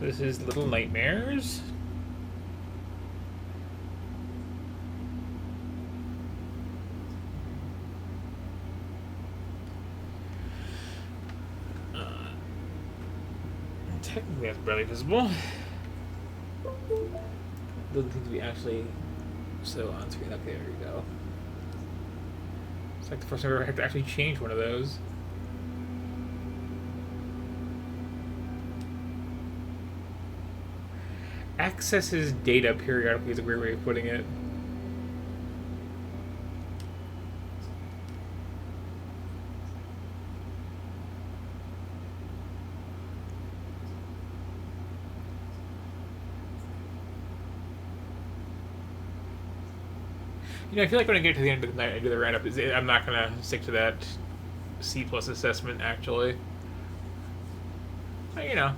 This is Little Nightmares. Technically, that's barely visible. Doesn't seem to be actually so on screen. Okay, there we go. It's like the first time I've ever had to actually change one of those. Accesses data periodically is a great way of putting it. You know, I feel like when I get to the end of the night, I do the roundup. I'm not gonna stick to that C plus assessment actually. But, you know,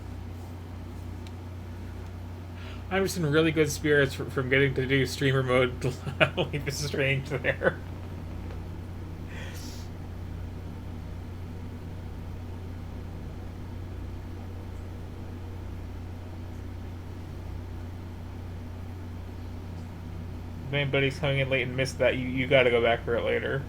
I'm just in really good spirits from getting to do streamer mode. Life is Strange there. If anybody's coming in late and missed that, you got to go back for it later.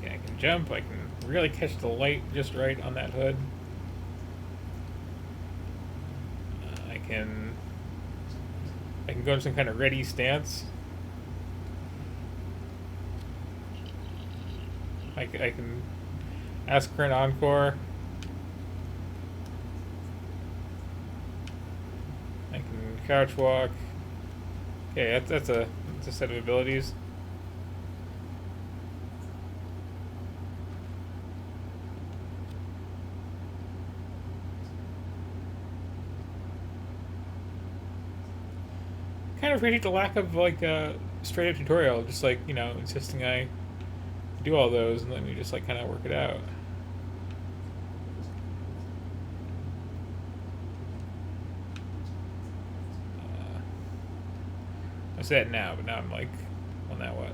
Yeah, I can jump. I can really catch the light just right on that hood. I can go into some kind of ready stance. I can ask for an encore. I can couch walk. Okay, that's a set of abilities. Kind of appreciate the lack of like a straight up tutorial, just like, you know, insisting I do all those and let me just like kind of work it out. I say it now, but now I'm like, well, now what?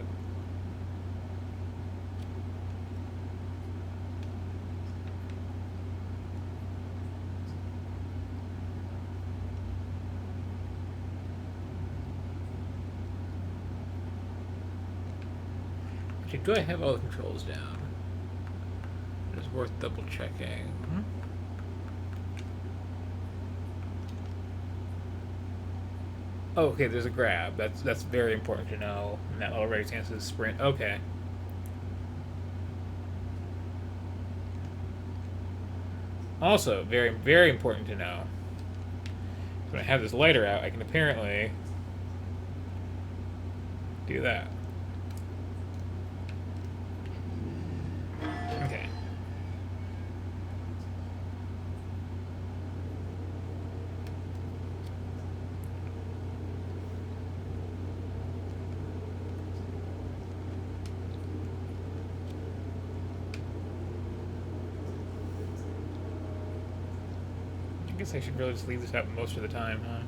Actually, do I have all the controls down? It's worth double checking. Oh, okay, there's a grab. That's very important to know. And that already stands as sprint. Okay. Also, very, very important to know. When I have this lighter out, I can apparently do that. Okay. I guess I should really just leave this out most of the time, huh?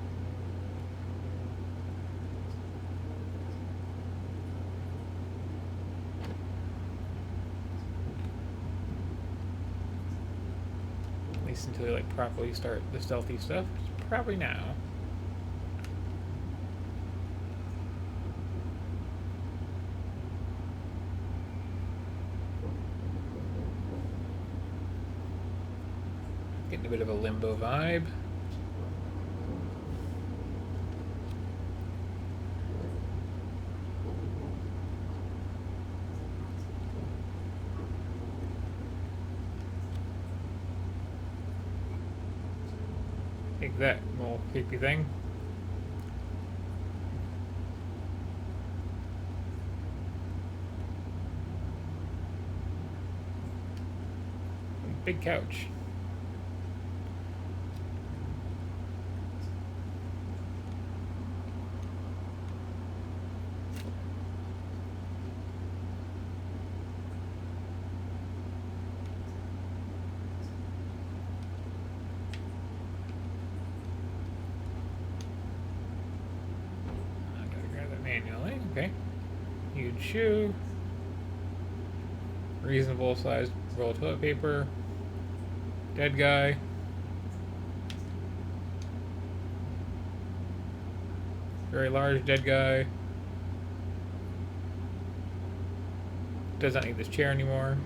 At least until they like properly start the stealthy stuff. Probably now. Getting a bit of a limbo vibe. Take that little creepy thing. Big couch. Okay. Huge shoe. Reasonable sized roll of toilet paper. Dead guy. Very large dead guy. Does not need this chair anymore.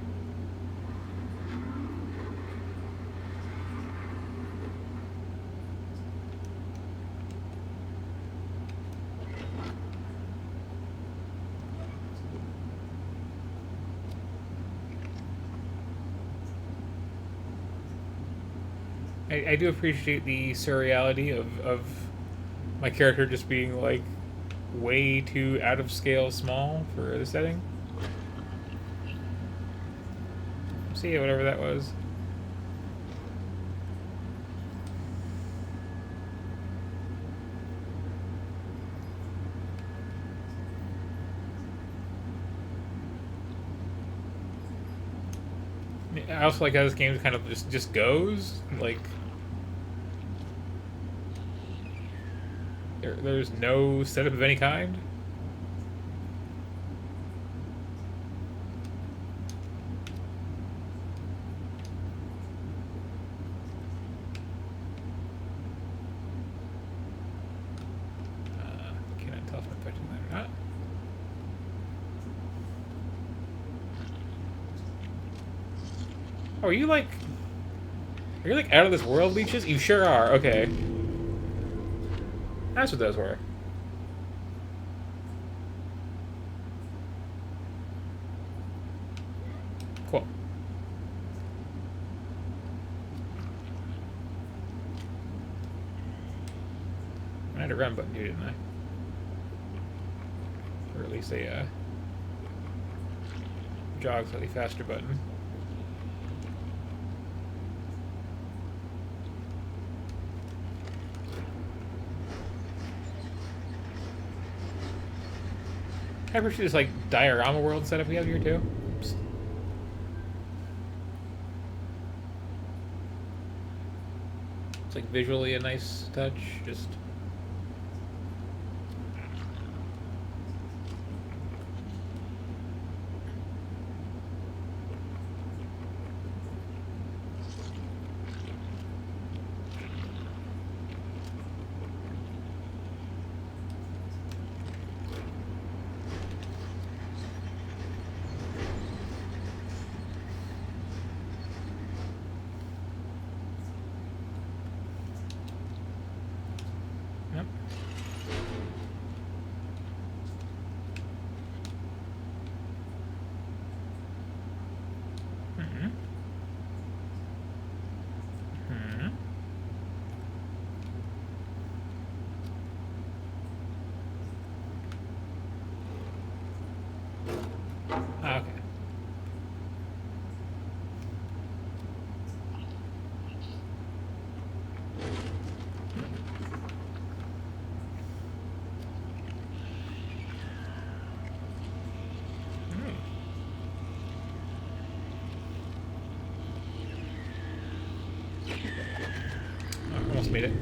I do appreciate the surreality of my character just being like way too out of scale small for the setting. See, whatever that was. I also like how this game kind of just goes. Like, there's no setup of any kind. Can't tell if I'm affecting that or not. Oh, are you like out of this world leeches? You sure are. Okay. That's what those were. Cool. I had a run button here, didn't I? Or at least a jog slightly faster button. I appreciate this like diorama world setup we have here too. Oops. It's like visually a nice touch. Just yep. Mm-hmm. Mm-hmm. Okay. Oh, almost made it.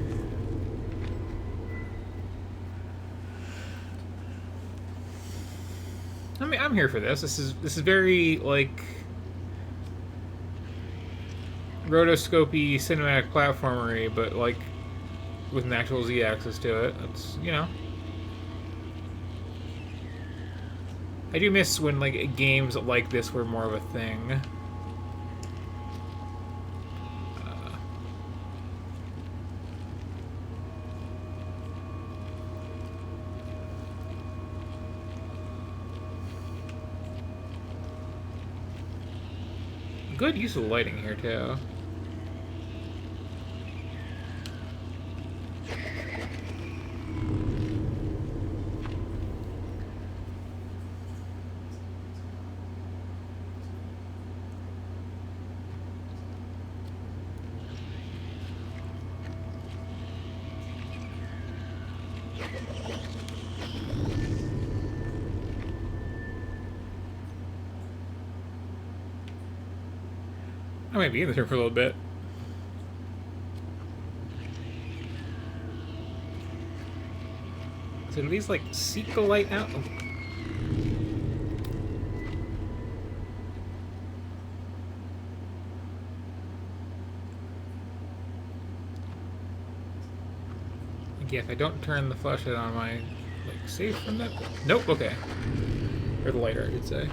I mean, I'm here for this. This is very like rotoscopy cinematic platformery, but like with an actual Z-axis to it. It's, you know. I do miss when like games like this were more of a thing. Good use of lighting here too. I might be in this room for a little bit. So do these like seek the light out? Oh. Yeah, if I don't turn the flashlight on, am I like safe from that? Nope. Okay. Or the lighter, I should say.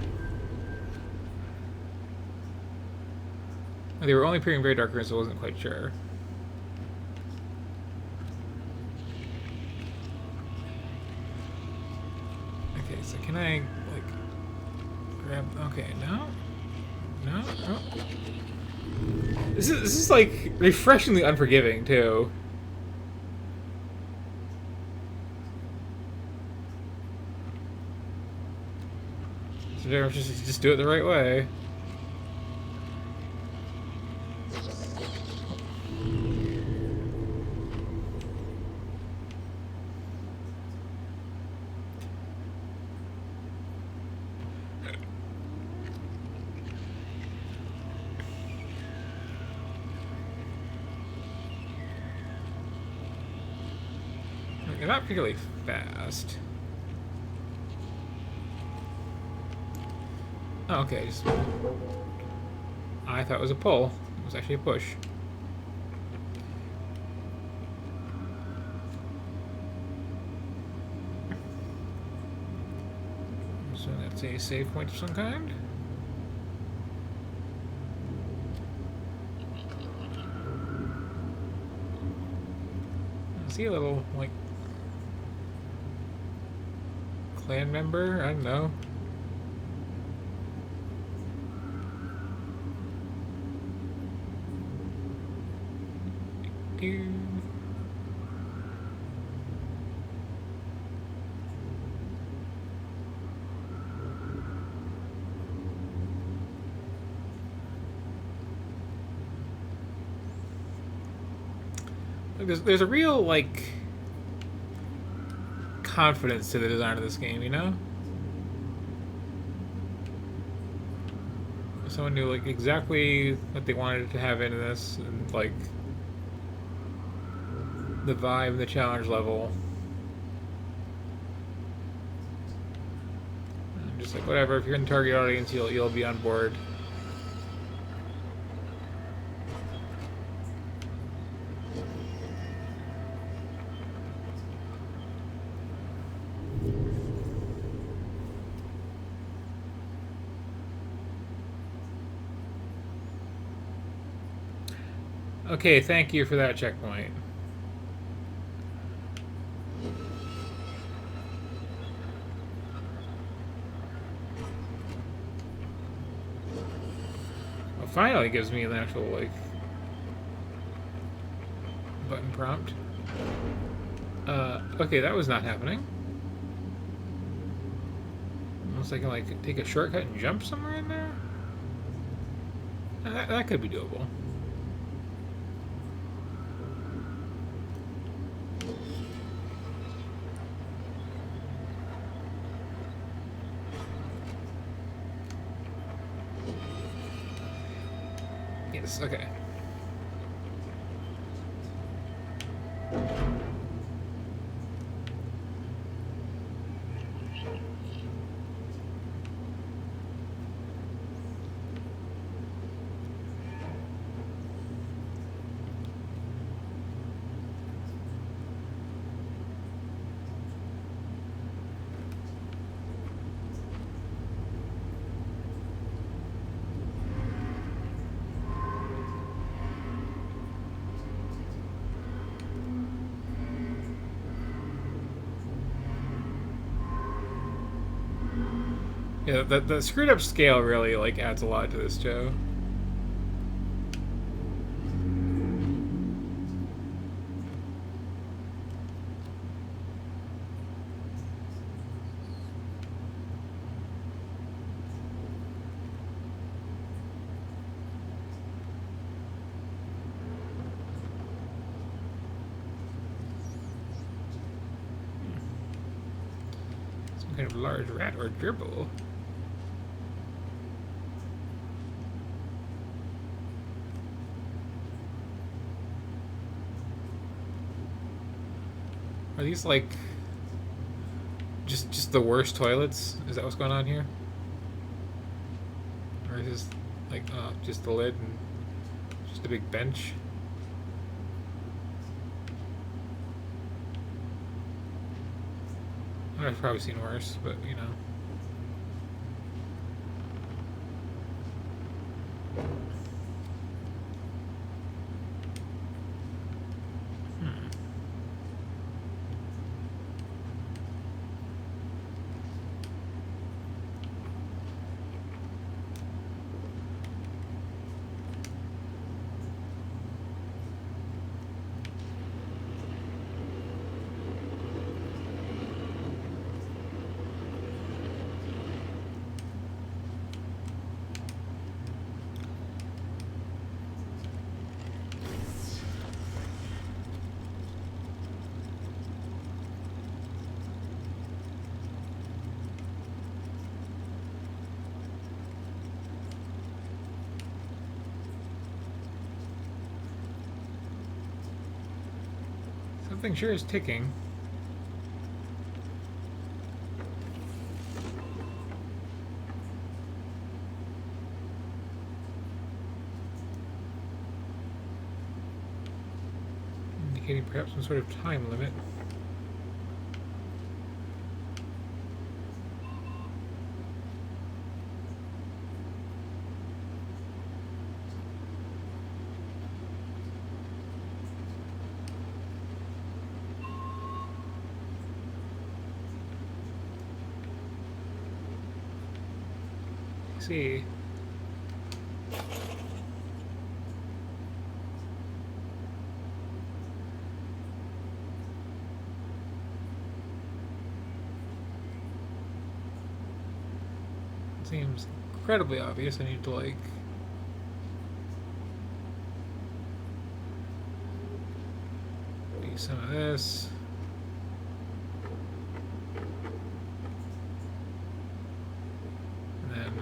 They were only appearing very dark rooms, so I wasn't quite sure. Okay, so can I like grab? Okay, no, no. Oh. This is like refreshingly unforgiving too. So just do it the right way. They're not particularly fast. Oh, okay. Just... I thought it was a pull. It was actually a push. So that's a save point of some kind. I see a little, like, clan member? I don't know. There's a real, like, confidence to the design of this game, you know? Someone knew, like, exactly what they wanted to have into this, and, like, the vibe, the challenge level. And just like, whatever, if you're in the target audience, you'll be on board. Okay, thank you for that checkpoint. Well, finally gives me an actual, like, button prompt. Okay, that was not happening. Unless I can, like, take a shortcut and jump somewhere in there? That could be doable. Yes, okay. Yeah, the screwed up scale really, like, adds a lot to this show. Some kind of large rat or gerbil. Are these, like, just the worst toilets? Is that what's going on here? Or is this, like, just the lid and just a big bench? I've probably seen worse, but you know. Something sure is ticking. Indicating perhaps some sort of time limit. See. Seems incredibly obvious. I need to like do some of this. And then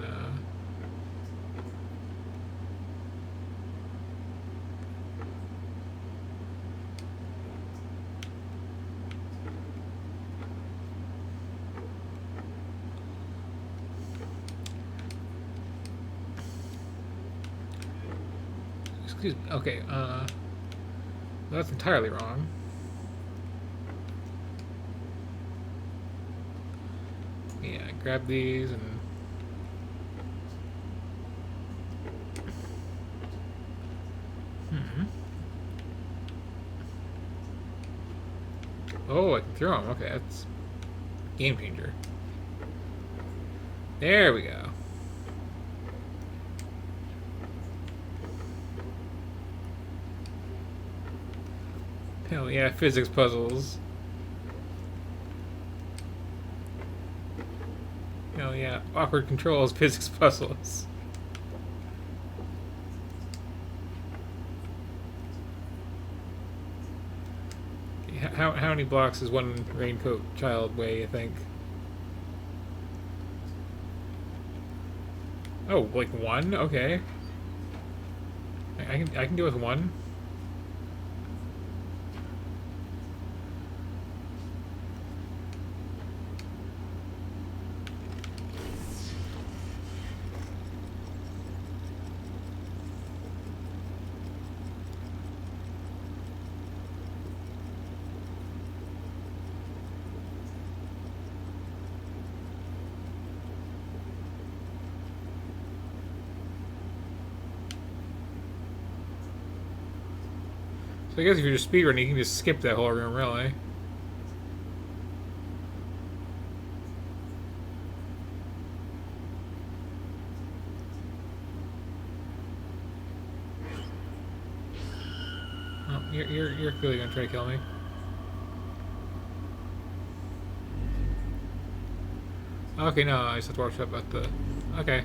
excuse me. Okay, that's entirely wrong. Yeah, grab these and oh, I can throw them. Okay, that's game changer. There we go. Hell yeah, physics puzzles. Hell yeah, awkward controls, physics puzzles. How many blocks is one raincoat child weigh, you think? Oh, like one? Okay. I can deal with one. So I guess if you're just speedrunning, you can just skip that whole room, really. Oh, you're clearly gonna try to kill me. Okay, no, I just have to watch up at the. Okay.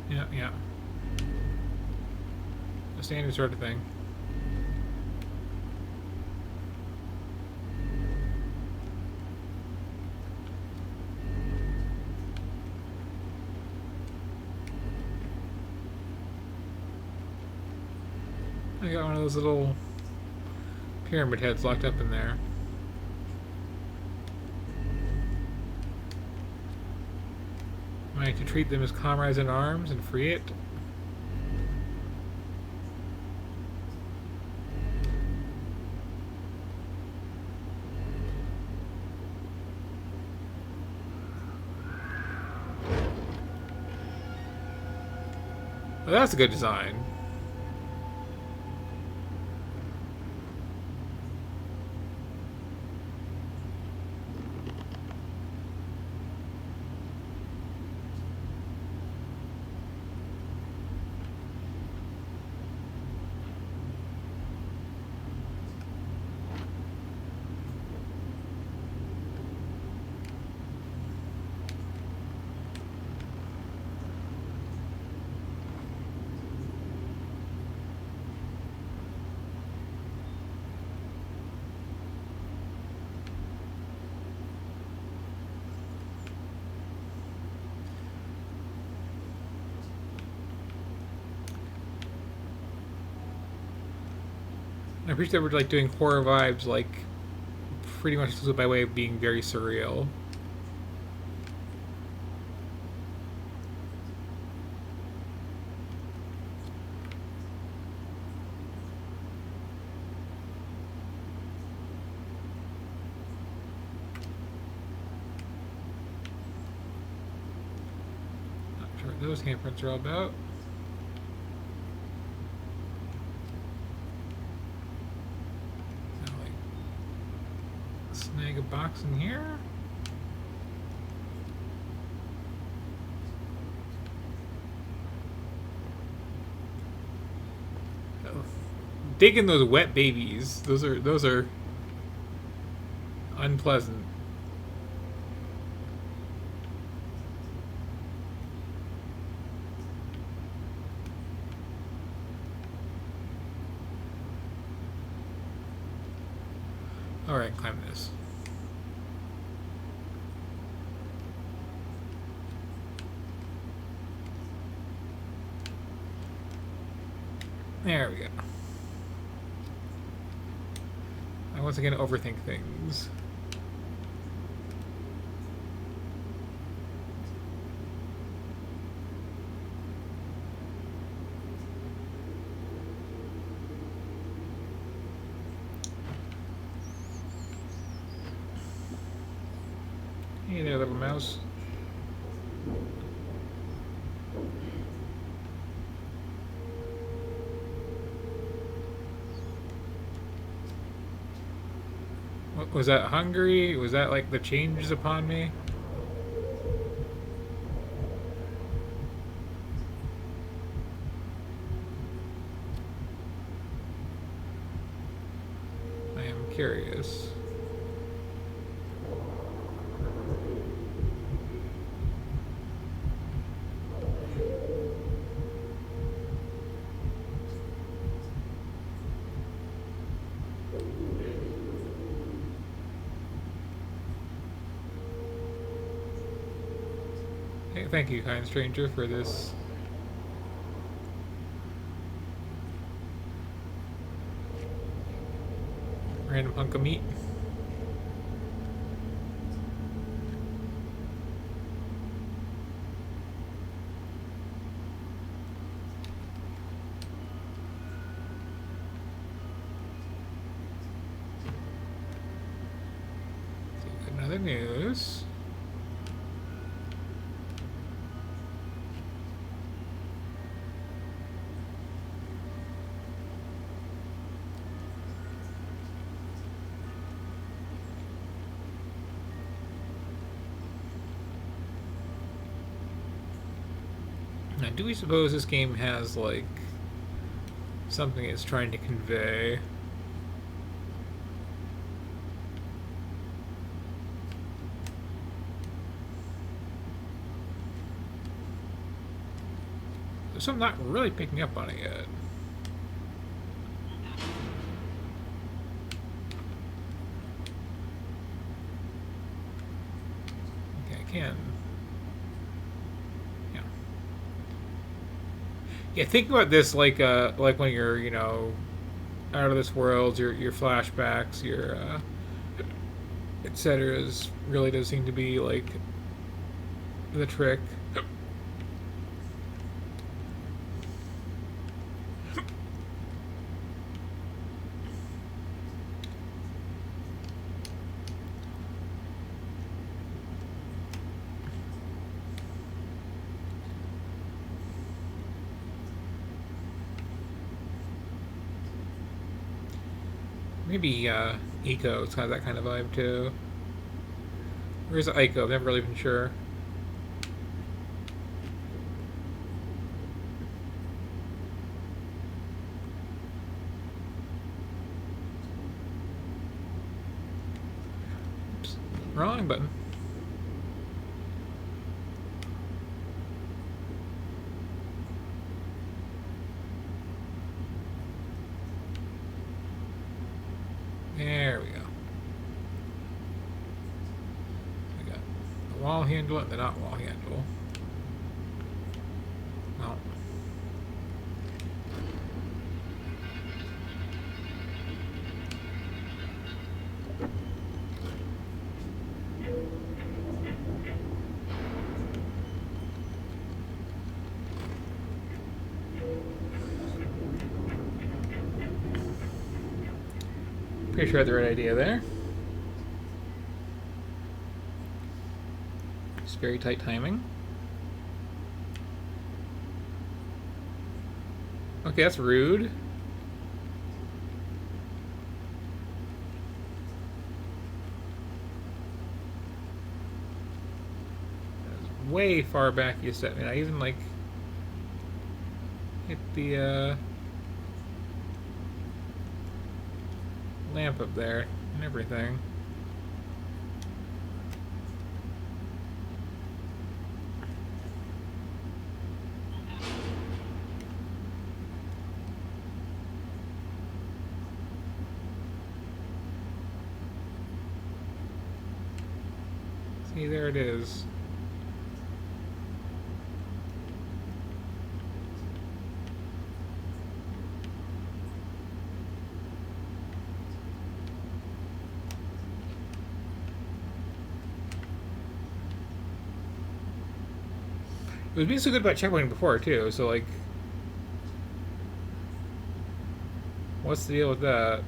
Yeah, yeah. A standard sort of thing. I got one of those little pyramid heads locked up in there. Am I to treat them as comrades in arms and free it? Oh, that's a good design. I'm pretty sure we're like doing horror vibes, like pretty much by way of being very surreal. Not sure what those handprints are all about. Snag a box in here. Oh. Digging those wet babies. Those are unpleasant. Alright, climb this. There we go. I once again overthink things. Hey there, little mouse. What, was that hungry? Was that like the changes upon me? I am curious. Hey, thank you, kind stranger, for this. Random hunk of meat. Another news. Now, do we suppose this game has, like, something it's trying to convey? So I'm not really picking up on it yet. Okay, I can. Yeah, think about this like when you're, you know, out of this world, your flashbacks, your etc. really does seem to be like the trick. Maybe Eco. It's kind of that kind of vibe too. Where's Ico? I've never really been sure. Oops. Wrong button. There we go. We got the wall handle and the not wall handle. Well. Pretty sure I had the right idea there. Just very tight timing. Okay, that's rude. That was way far back you set me. I even like hit the lamp up there and everything. See, there it is. It was being so good about checkpointing before, too, so, like... What's the deal with that?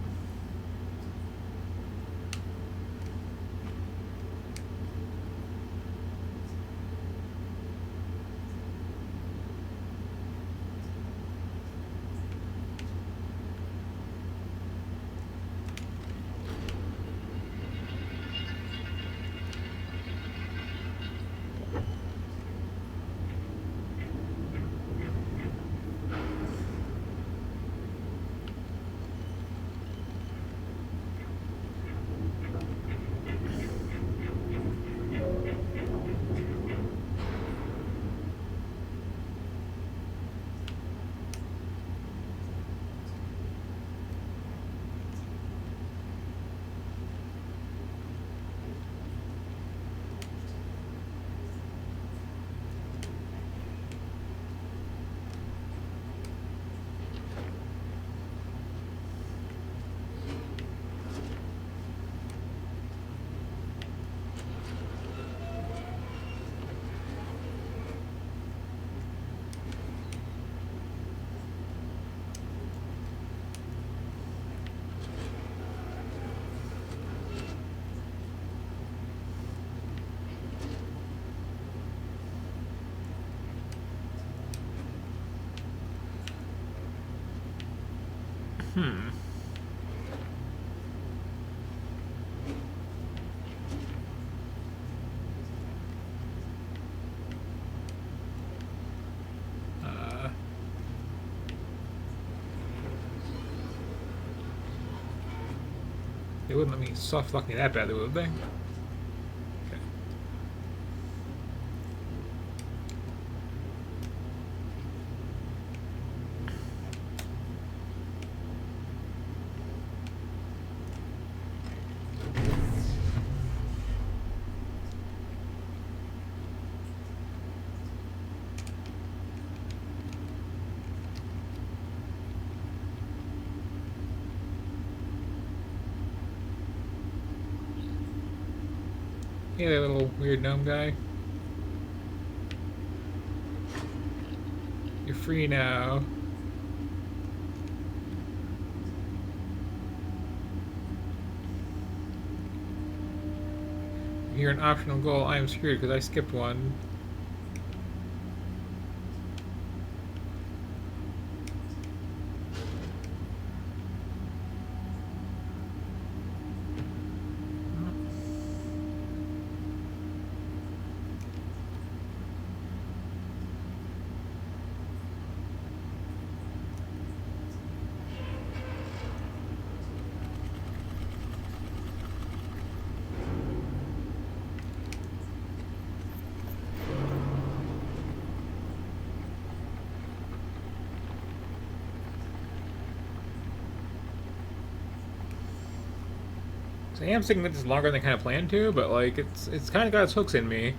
Hmm. They wouldn't let me soft lock me that badly, would they? Okay. Hey there, little weird gnome guy. You're free now. You're an optional goal. I am screwed because I skipped one. I am sticking with this longer than I kind of planned to, but like it's kind of got its hooks in me.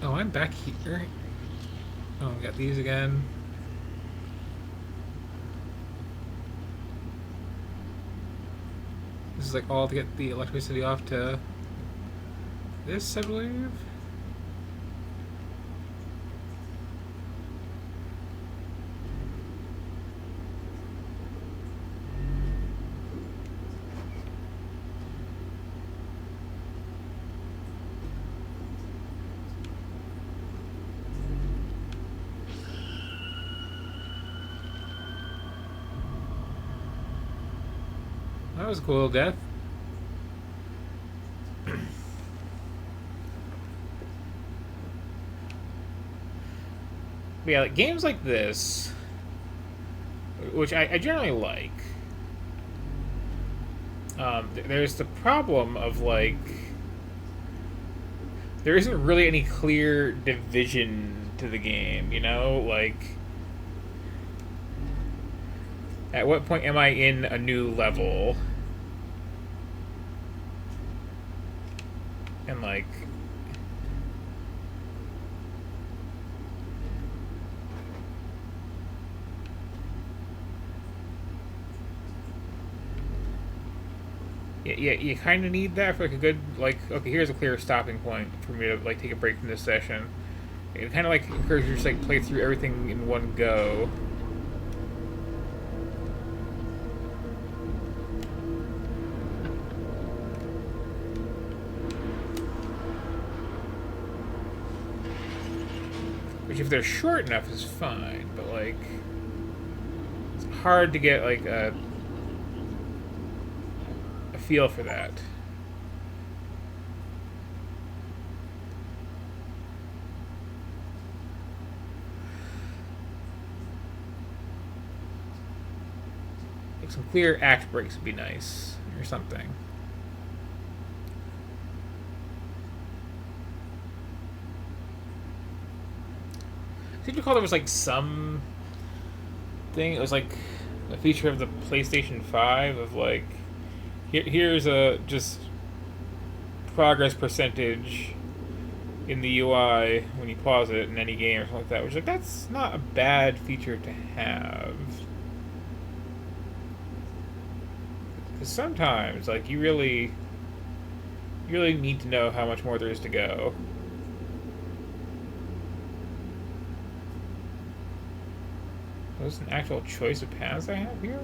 Oh, I'm back here. Oh, we got these again. This is like all to get the electricity off to this, I believe. That was a cool death. But yeah, like games like this, which I generally like. There's the problem of like there isn't really any clear division to the game, you know? Like, at what point am I in a new level? And like, yeah, you kind of need that for like a good, like, okay, here's a clear stopping point for me to like take a break from this session. It kind of like encourages you to just like play through everything in one go. Which, if they're short enough, is fine, but like, it's hard to get like a feel for that. Like some clear act breaks would be nice, or something. I seem to recall there was like some thing. It was like a feature of the PlayStation 5 of like, here's a just progress percentage in the UI when you pause it in any game or something like that. Which, like, that's not a bad feature to have. Because sometimes, like, you really need to know how much more there is to go. Was an actual choice of paths I have here?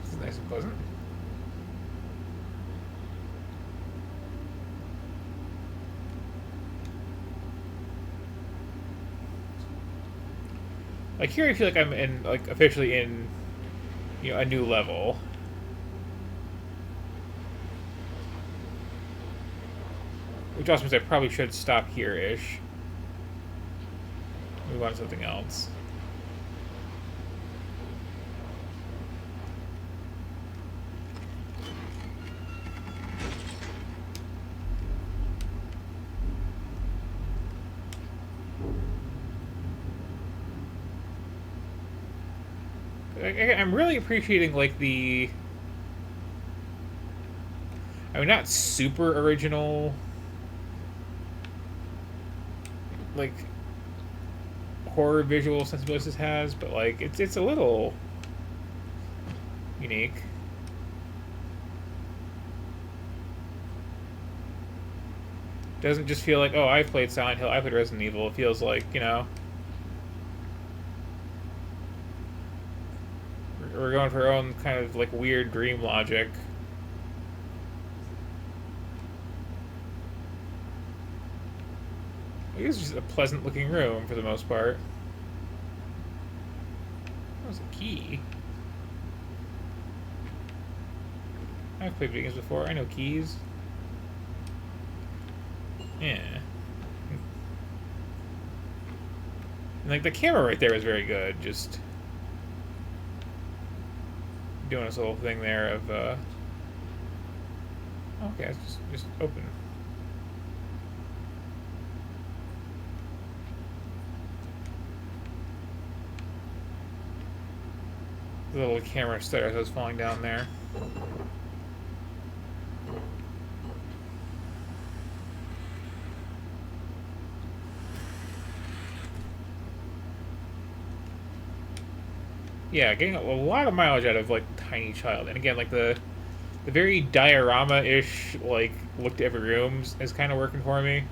This is nice and pleasant. Like here, I feel like I'm in, like, officially in, you know, a new level. Which also means I probably should stop here-ish. Move on to something else. I'm really appreciating, like, the... I mean, not super original... like horror visual sensibilities this has, but like it's a little unique. Doesn't just feel like, oh, I've played Silent Hill, I've played Resident Evil. It feels like, you know, we're going for our own kind of like weird dream logic. It's just a pleasant looking room for the most part. That was a key. I've played video games before, I know keys. Yeah. And, like, the camera right there is very good. Just doing this little thing there of, okay, it's just open. The little camera stairs I was falling down there. Yeah, getting a lot of mileage out of like Tiny Child, and again, like the very diorama-ish like look to every room is kind of working for me.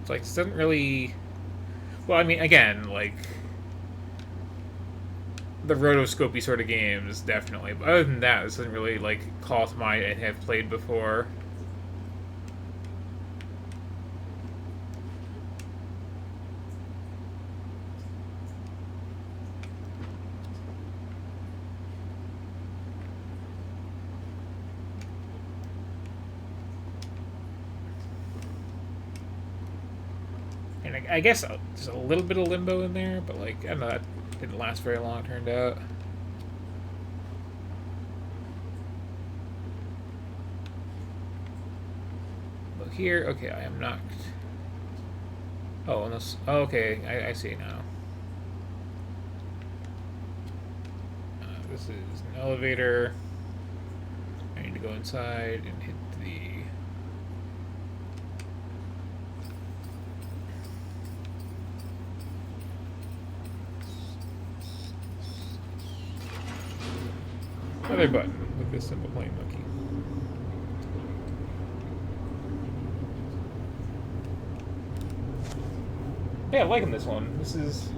It's like it doesn't really. Well, I mean, again, like the rotoscopy sort of games, definitely. But other than that, this doesn't really like call to mind and have played before. And I guess there's a little bit of limbo in there, but like I don't know, that didn't last very long. It turned out. But here, okay, I am knocked. Oh, unless. Oh, okay, I see now. This is an elevator. I need to go inside and hit the. Other button with this simple plain monkey. Yeah, I'm liking this one. This is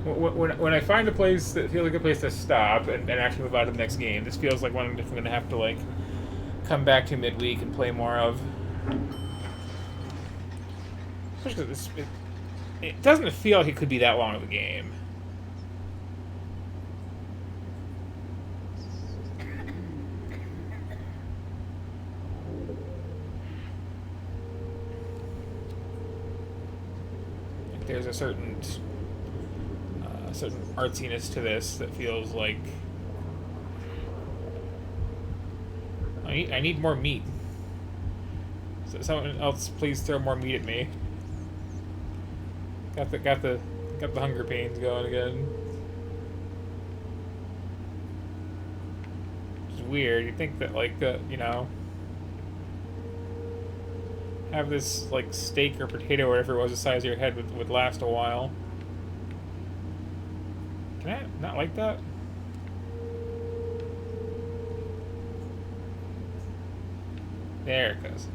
when I find a place that feels like a place to stop and actually move on to the next game. This feels like one I'm definitely gonna have to like come back to midweek and play more of. Especially because it doesn't feel like it could be that long of a game. There's a certain artsiness to this that feels like I need more meat. So someone else, please throw more meat at me. Got the hunger pains going again. It's weird. You think that like you know, have this like steak or potato or whatever it was the size of your head would last a while. Can I not like that? There it goes.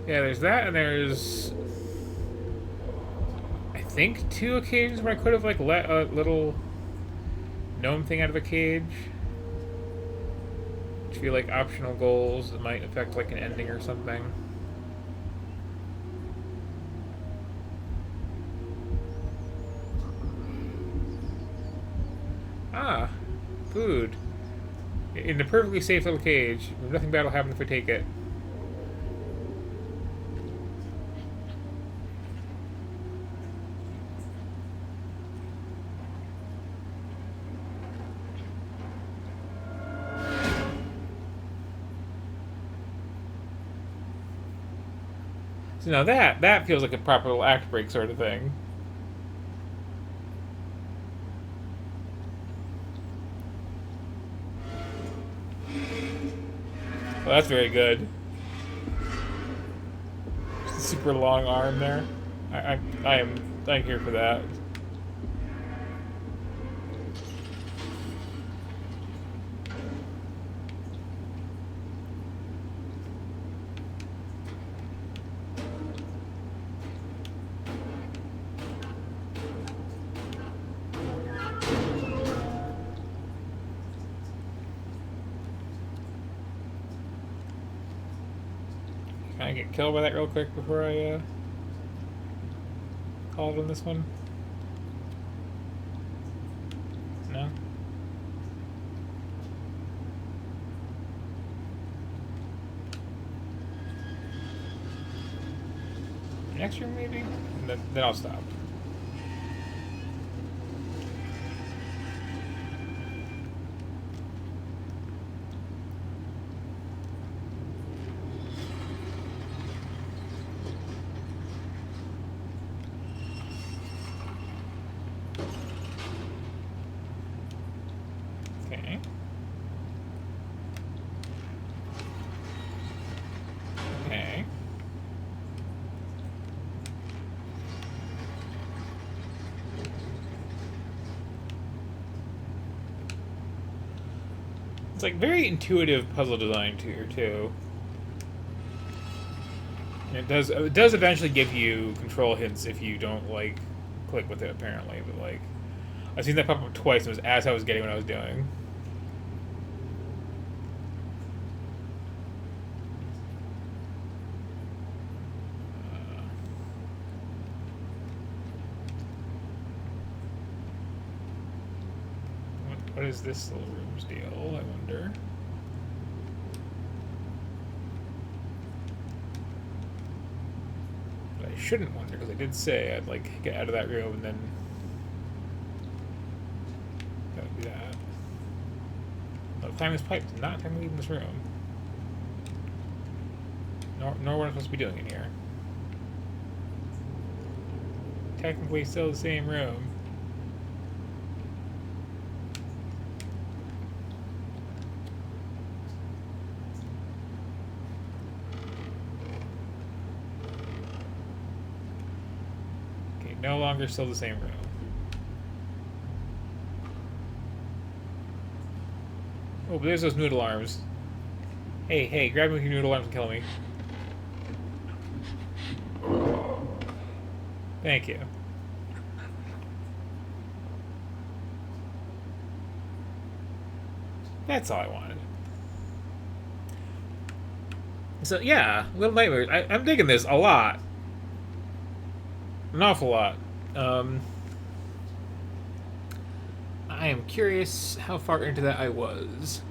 Yeah, there's that, and there's I think 2 occasions where I could have like let a little gnome thing out of a cage. Which feel like optional goals that might affect like an ending or something. Ah, food. In a perfectly safe little cage. Nothing bad will happen if I take it. So now that feels like a proper little act break sort of thing. Well, that's very good. Just a super long arm there. I'm here for that. I get killed by that real quick before I call it on this one? No? Next room, maybe? And then I'll stop. Okay. Okay. It's like very intuitive puzzle design here too. And it does eventually give you control hints if you don't like click with it apparently, but like I've seen that pop up twice and it was as I was getting what I was doing. What is this little room's deal, I wonder? But I shouldn't wonder, because I did say I'd, like, get out of that room and then... That would be that. No, time is piped. Not time to leave this room. Nor what I'm supposed to be doing in here. Technically still the same room. No longer still the same room. Oh, but there's those noodle arms. Hey, grab me with your noodle arms and kill me. Thank you. That's all I wanted. So, yeah, Little Nightmares. I'm digging this a lot. An awful lot. I am curious how far into that I was.